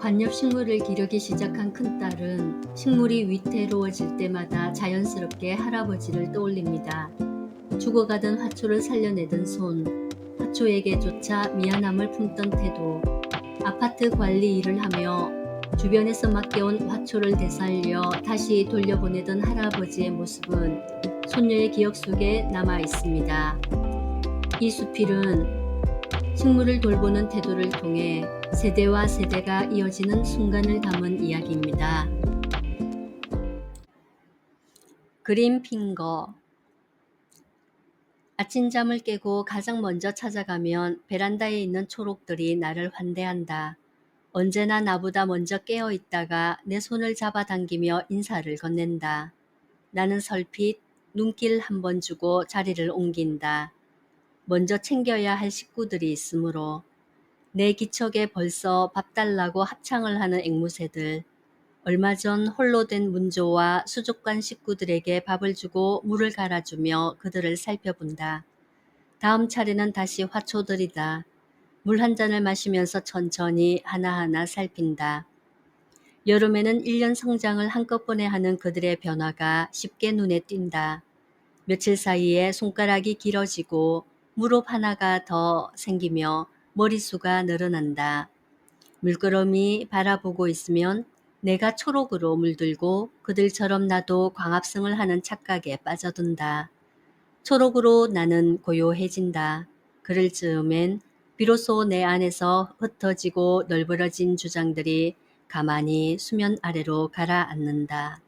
관엽식물을 기르기 시작한 큰딸은 식물이 위태로워질 때마다 자연스럽게 할아버지를 떠올립니다. 죽어가던 화초를 살려내던 손, 화초에게조차 미안함을 품던 태도, 아파트 관리 일을 하며 주변에서 맡겨온 화초를 되살려 다시 돌려보내던 할아버지의 모습은 손녀의 기억 속에 남아 있습니다. 이 수필은 식물을 돌보는 태도를 통해 세대와 세대가 이어지는 순간을 담은 이야기입니다. 그린 핑거. 아침잠을 깨고 가장 먼저 찾아가면 베란다에 있는 초록들이 나를 환대한다. 언제나 나보다 먼저 깨어 있다가 내 손을 잡아당기며 인사를 건넨다. 나는 설핏 눈길 한 번 주고 자리를 옮긴다. 먼저 챙겨야 할 식구들이 있으므로. 내 기척에 벌써 밥 달라고 합창을 하는 앵무새들, 얼마 전 홀로 된 문조와 수족관 식구들에게 밥을 주고 물을 갈아주며 그들을 살펴본다. 다음 차례는 다시 화초들이다. 물 한 잔을 마시면서 천천히 하나하나 살핀다. 여름에는 1년 성장을 한꺼번에 하는 그들의 변화가 쉽게 눈에 띈다. 며칠 사이에 손가락이 길어지고 무릎 하나가 더 생기며 머리수가 늘어난다. 물끄러미 바라보고 있으면 내가 초록으로 물들고 그들처럼 나도 광합성을 하는 착각에 빠져든다. 초록으로 나는 고요해진다. 그럴 즈음엔 비로소 내 안에서 흩어지고 널브러진 주장들이 가만히 수면 아래로 가라앉는다.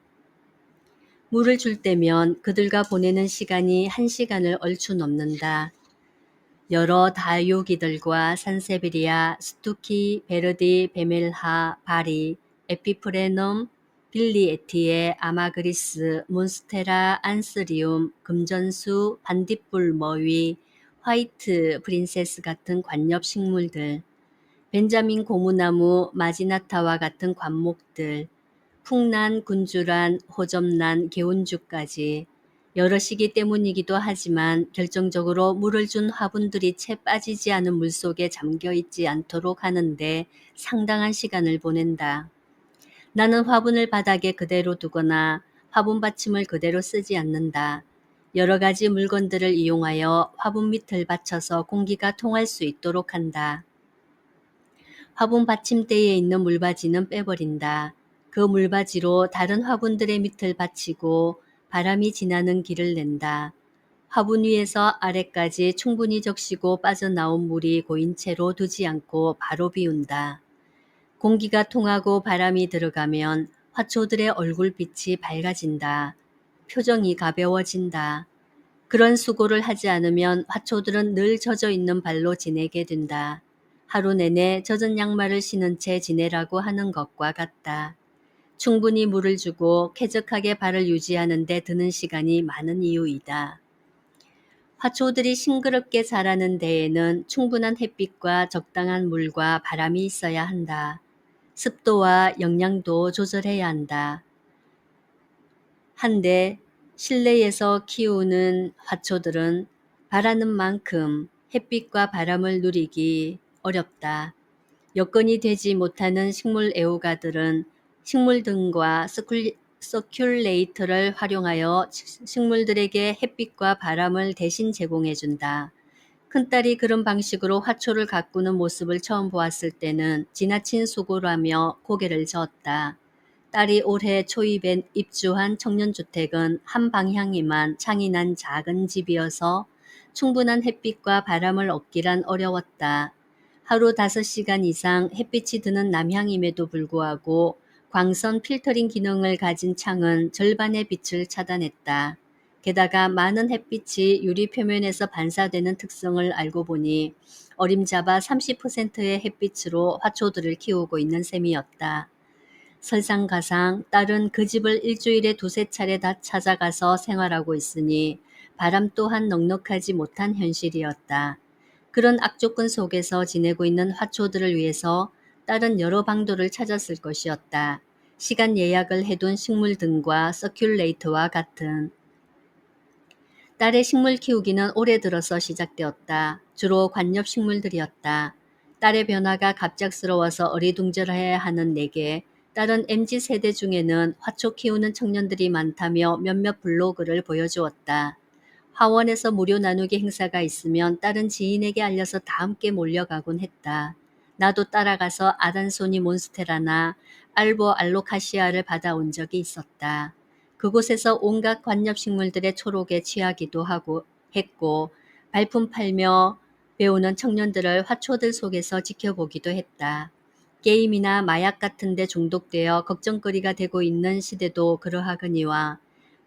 물을 줄 때면 그들과 보내는 시간이 1시간을 얼추 넘는다. 여러 다육이들과 산세베리아, 스투키, 베르디, 베멜하, 바리, 에피프레넘, 빌리에티에, 아마그리스, 몬스테라, 안스리움, 금전수, 반딧불 머위, 화이트 프린세스 같은 관엽식물들, 벤자민 고무나무, 마지나타와 같은 관목들, 풍란, 군주란, 호접란, 개운주까지 여러 시기 때문이기도 하지만 결정적으로 물을 준 화분들이 채 빠지지 않은 물속에 잠겨있지 않도록 하는데 상당한 시간을 보낸다. 나는 화분을 바닥에 그대로 두거나 화분 받침을 그대로 쓰지 않는다. 여러 가지 물건들을 이용하여 화분 밑을 받쳐서 공기가 통할 수 있도록 한다. 화분 받침대에 있는 물바지는 빼버린다. 그 물바지로 다른 화분들의 밑을 받치고 바람이 지나는 길을 낸다. 화분 위에서 아래까지 충분히 적시고 빠져나온 물이 고인 채로 두지 않고 바로 비운다. 공기가 통하고 바람이 들어가면 화초들의 얼굴빛이 밝아진다. 표정이 가벼워진다. 그런 수고를 하지 않으면 화초들은 늘 젖어 있는 발로 지내게 된다. 하루 내내 젖은 양말을 신은 채 지내라고 하는 것과 같다. 충분히 물을 주고 쾌적하게 발을 유지하는 데 드는 시간이 많은 이유이다. 화초들이 싱그럽게 자라는 데에는 충분한 햇빛과 적당한 물과 바람이 있어야 한다. 습도와 영양도 조절해야 한다. 한데 실내에서 키우는 화초들은 바라는 만큼 햇빛과 바람을 누리기 어렵다. 여건이 되지 못하는 식물 애호가들은 식물등과 서큘레이터를 활용하여 식물들에게 햇빛과 바람을 대신 제공해준다. 큰딸이 그런 방식으로 화초를 가꾸는 모습을 처음 보았을 때는 지나친 수고라며 고개를 저었다. 딸이 올해 초입에 입주한 청년주택은 한 방향에만 창이 난 작은 집이어서 충분한 햇빛과 바람을 얻기란 어려웠다. 하루 5시간 이상 햇빛이 드는 남향임에도 불구하고 광선 필터링 기능을 가진 창은 절반의 빛을 차단했다. 게다가 많은 햇빛이 유리 표면에서 반사되는 특성을 알고 보니 어림잡아 30%의 햇빛으로 화초들을 키우고 있는 셈이었다. 설상가상 딸은 그 집을 일주일에 2~3차례 다 찾아가서 생활하고 있으니 바람 또한 넉넉하지 못한 현실이었다. 그런 악조건 속에서 지내고 있는 화초들을 위해서 딸은 여러 방도를 찾았을 것이었다. 시간 예약을 해둔 식물등과 서큘레이터와 같은. 딸의 식물 키우기는 올해 들어서 시작되었다. 주로 관엽식물들이었다. 딸의 변화가 갑작스러워서 어리둥절해야 하는 내게 다른 MZ세대 중에는 화초 키우는 청년들이 많다며 몇몇 블로그를 보여주었다. 화원에서 무료 나누기 행사가 있으면 다른 지인에게 알려서 다 함께 몰려가곤 했다. 나도 따라가서 아단소니 몬스테라나 알보 알로카시아를 받아온 적이 있었다. 그곳에서 온갖 관엽식물들의 초록에 취하기도 하고 했고 발품 팔며 배우는 청년들을 화초들 속에서 지켜보기도 했다. 게임이나 마약 같은 데 중독되어 걱정거리가 되고 있는 시대도 그러하거니와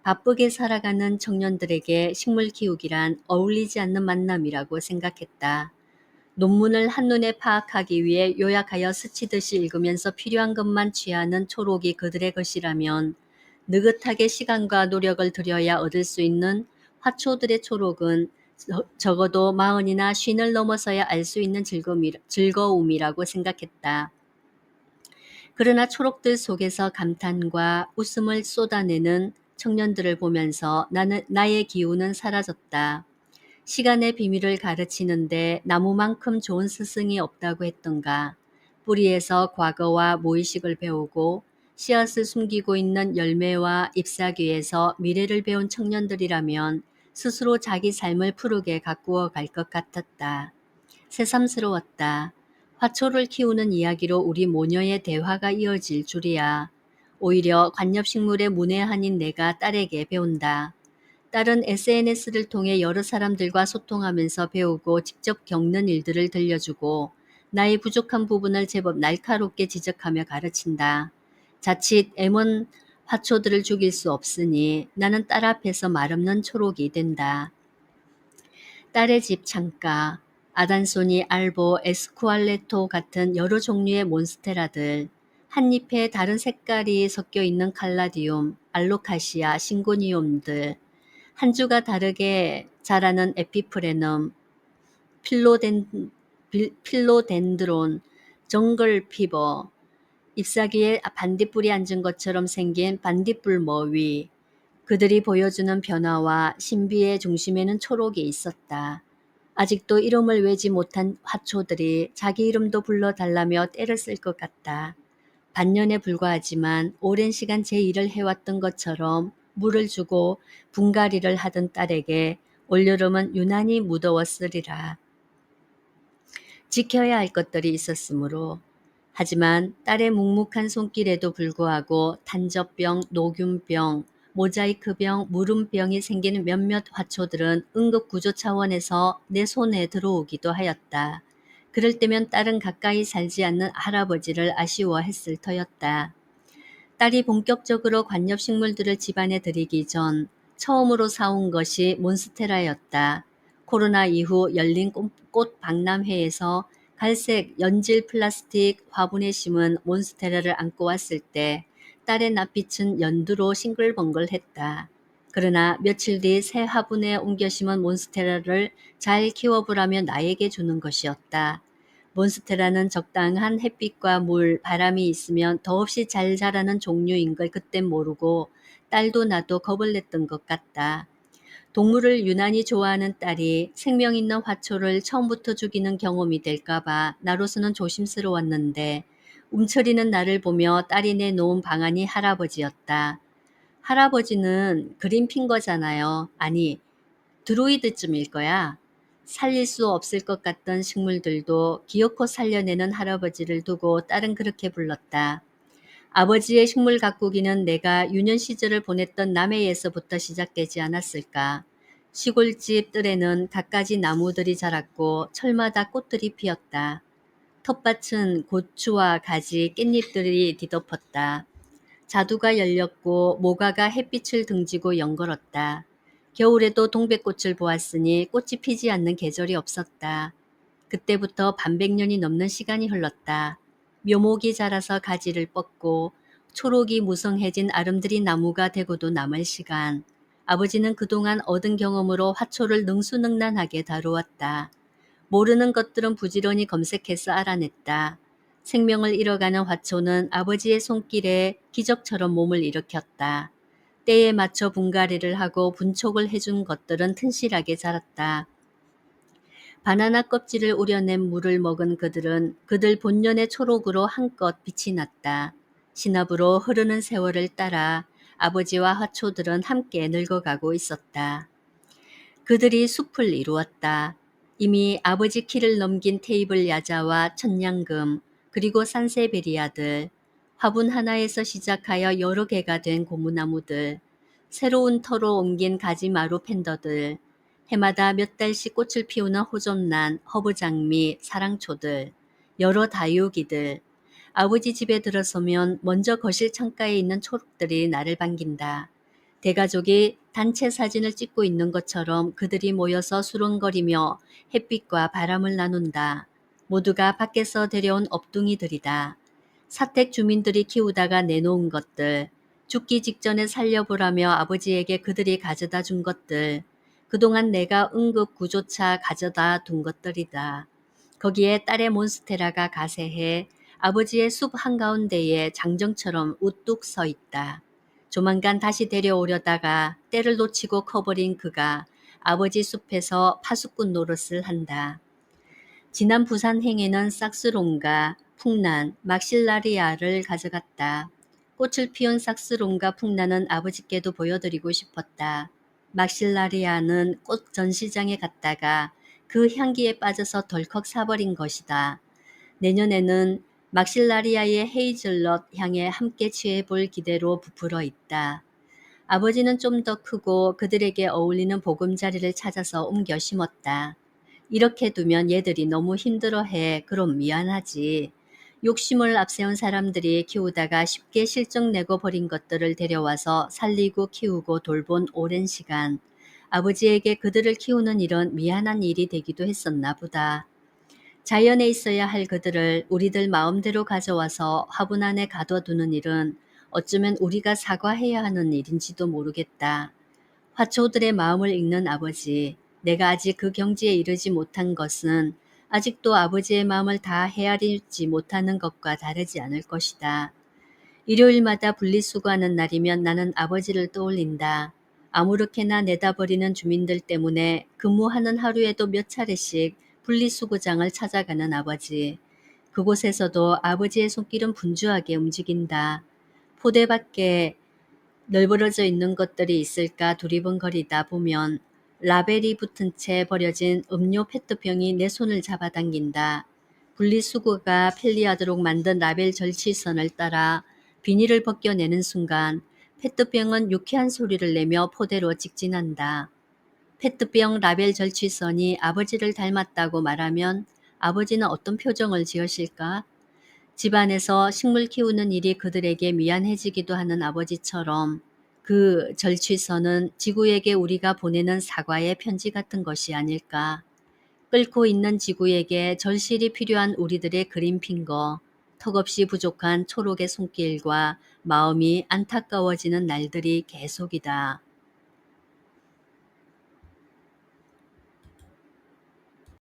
바쁘게 살아가는 청년들에게 식물 키우기란 어울리지 않는 만남이라고 생각했다. 논문을 한눈에 파악하기 위해 요약하여 스치듯이 읽으면서 필요한 것만 취하는 초록이 그들의 것이라면 느긋하게 시간과 노력을 들여야 얻을 수 있는 화초들의 초록은 적어도 40이나 50을 넘어서야 알 수 있는 즐거움이라고 생각했다. 그러나 초록들 속에서 감탄과 웃음을 쏟아내는 청년들을 보면서 나의 기운은 사라졌다. 시간의 비밀을 가르치는데 나무만큼 좋은 스승이 없다고 했던가. 뿌리에서 과거와 무의식을 배우고 씨앗을 숨기고 있는 열매와 잎사귀에서 미래를 배운 청년들이라면 스스로 자기 삶을 푸르게 가꾸어 갈 것 같았다. 새삼스러웠다. 화초를 키우는 이야기로 우리 모녀의 대화가 이어질 줄이야. 오히려 관엽식물의 문외한인 내가 딸에게 배운다. 딸은 SNS를 통해 여러 사람들과 소통하면서 배우고 직접 겪는 일들을 들려주고 나의 부족한 부분을 제법 날카롭게 지적하며 가르친다. 자칫 M1 화초들을 죽일 수 없으니 나는 딸 앞에서 말없는 초록이 된다. 딸의 집 창가, 아단소니, 알보, 에스쿠알레토 같은 여러 종류의 몬스테라들, 한 잎에 다른 색깔이 섞여 있는 칼라디움, 알로카시아, 싱고니움들, 한 주가 다르게 자라는 에피프레넘, 필로덴드론, 정글 피버, 잎사귀에 반딧불이 앉은 것처럼 생긴 반딧불 머위, 그들이 보여주는 변화와 신비의 중심에는 초록이 있었다. 아직도 이름을 외지 못한 화초들이 자기 이름도 불러달라며 떼를 쓸 것 같다. 반년에 불과하지만 오랜 시간 제 일을 해왔던 것처럼 물을 주고 분갈이를 하던 딸에게 올여름은 유난히 무더웠으리라. 지켜야 할 것들이 있었으므로. 하지만 딸의 묵묵한 손길에도 불구하고 탄저병, 녹균병, 모자이크병, 무름병이 생기는 몇몇 화초들은 응급구조 차원에서 내 손에 들어오기도 하였다. 그럴 때면 딸은 가까이 살지 않는 할아버지를 아쉬워했을 터였다. 딸이 본격적으로 관엽식물들을 집안에 들이기 전 처음으로 사온 것이 몬스테라였다. 코로나 이후 열린 꽃 박람회에서 갈색 연질 플라스틱 화분에 심은 몬스테라를 안고 왔을 때 딸의 낯빛은 연두로 싱글벙글했다. 그러나 며칠 뒤 새 화분에 옮겨 심은 몬스테라를 잘 키워보라며 나에게 주는 것이었다. 몬스테라는 적당한 햇빛과 물, 바람이 있으면 더없이 잘 자라는 종류인 걸 그땐 모르고 딸도 나도 겁을 냈던 것 같다. 동물을 유난히 좋아하는 딸이 생명 있는 화초를 처음부터 죽이는 경험이 될까봐 나로서는 조심스러웠는데 움츠리는 나를 보며 딸이 내놓은 방안이 할아버지였다. 할아버지는 그린 핀 거잖아요. 아니, 드루이드쯤일 거야. 살릴 수 없을 것 같던 식물들도 기어코 살려내는 할아버지를 두고 딸은 그렇게 불렀다. 아버지의 식물 가꾸기는 내가 유년 시절을 보냈던 남해에서부터 시작되지 않았을까. 시골집 뜰에는 갖가지 나무들이 자랐고 철마다 꽃들이 피었다. 텃밭은 고추와 가지, 깻잎들이 뒤덮었다. 자두가 열렸고 모가가 햇빛을 등지고 연걸었다. 겨울에도 동백꽃을 보았으니 꽃이 피지 않는 계절이 없었다. 그때부터 반백년이 넘는 시간이 흘렀다. 묘목이 자라서 가지를 뻗고 초록이 무성해진 아름드리 나무가 되고도 남을 시간. 아버지는 그동안 얻은 경험으로 화초를 능수능란하게 다루었다. 모르는 것들은 부지런히 검색해서 알아냈다. 생명을 잃어가는 화초는 아버지의 손길에 기적처럼 몸을 일으켰다. 때에 맞춰 분갈이를 하고 분촉을 해준 것들은 튼실하게 자랐다. 바나나 껍질을 우려낸 물을 먹은 그들은 그들 본연의 초록으로 한껏 빛이 났다. 신압으로 흐르는 세월을 따라 아버지와 화초들은 함께 늙어가고 있었다. 그들이 숲을 이루었다. 이미 아버지 키를 넘긴 테이블 야자와 천냥금, 그리고 산세베리아들, 화분 하나에서 시작하여 여러 개가 된 고무나무들, 새로운 터로 옮긴 가지마루 펜더들, 해마다 몇 달씩 꽃을 피우는 호존난, 허브장미, 사랑초들, 여러 다육이들, 아버지 집에 들어서면 먼저 거실 창가에 있는 초록들이 나를 반긴다. 대가족이 단체 사진을 찍고 있는 것처럼 그들이 모여서 수렁거리며 햇빛과 바람을 나눈다. 모두가 밖에서 데려온 업둥이들이다. 사택 주민들이 키우다가 내놓은 것들, 죽기 직전에 살려보라며 아버지에게 그들이 가져다 준 것들, 그동안 내가 응급구조차 가져다 둔 것들이다. 거기에 딸의 몬스테라가 가세해 아버지의 숲 한가운데에 장정처럼 우뚝 서 있다. 조만간 다시 데려오려다가 때를 놓치고 커버린 그가 아버지 숲에서 파수꾼 노릇을 한다. 지난 부산행에는 싹스론과 풍란, 막실라리아를 가져갔다. 꽃을 피운 싹스론과 풍란은 아버지께도 보여드리고 싶었다. 막실라리아는 꽃 전시장에 갔다가 그 향기에 빠져서 덜컥 사버린 것이다. 내년에는 막실라리아의 헤이즐넛 향에 함께 취해볼 기대로 부풀어 있다. 아버지는 좀 더 크고 그들에게 어울리는 보금자리를 찾아서 옮겨 심었다. 이렇게 두면 얘들이 너무 힘들어해. 그럼 미안하지. 욕심을 앞세운 사람들이 키우다가 쉽게 실적내고 버린 것들을 데려와서 살리고 키우고 돌본 오랜 시간. 아버지에게 그들을 키우는 일은 미안한 일이 되기도 했었나 보다. 자연에 있어야 할 그들을 우리들 마음대로 가져와서 화분 안에 가둬두는 일은 어쩌면 우리가 사과해야 하는 일인지도 모르겠다. 화초들의 마음을 읽는 아버지, 내가 아직 그 경지에 이르지 못한 것은 아직도 아버지의 마음을 다 헤아리지 못하는 것과 다르지 않을 것이다. 일요일마다 분리수거하는 날이면 나는 아버지를 떠올린다. 아무렇게나 내다버리는 주민들 때문에 근무하는 하루에도 몇 차례씩 분리수거장을 찾아가는 아버지. 그곳에서도 아버지의 손길은 분주하게 움직인다. 포대 밖에 널브러져 있는 것들이 있을까 두리번거리다 보면 라벨이 붙은 채 버려진 음료 페트병이 내 손을 잡아당긴다. 분리수거가 편리하도록 만든 라벨 절취선을 따라 비닐을 벗겨내는 순간 페트병은 유쾌한 소리를 내며 포대로 직진한다. 페트병 라벨 절취선이 아버지를 닮았다고 말하면 아버지는 어떤 표정을 지으실까? 집안에서 식물 키우는 일이 그들에게 미안해지기도 하는 아버지처럼 그 절취선은 지구에게 우리가 보내는 사과의 편지 같은 것이 아닐까. 끓고 있는 지구에게 절실히 필요한 우리들의 그린핑거, 턱없이 부족한 초록의 손길과 마음이 안타까워지는 날들이 계속이다.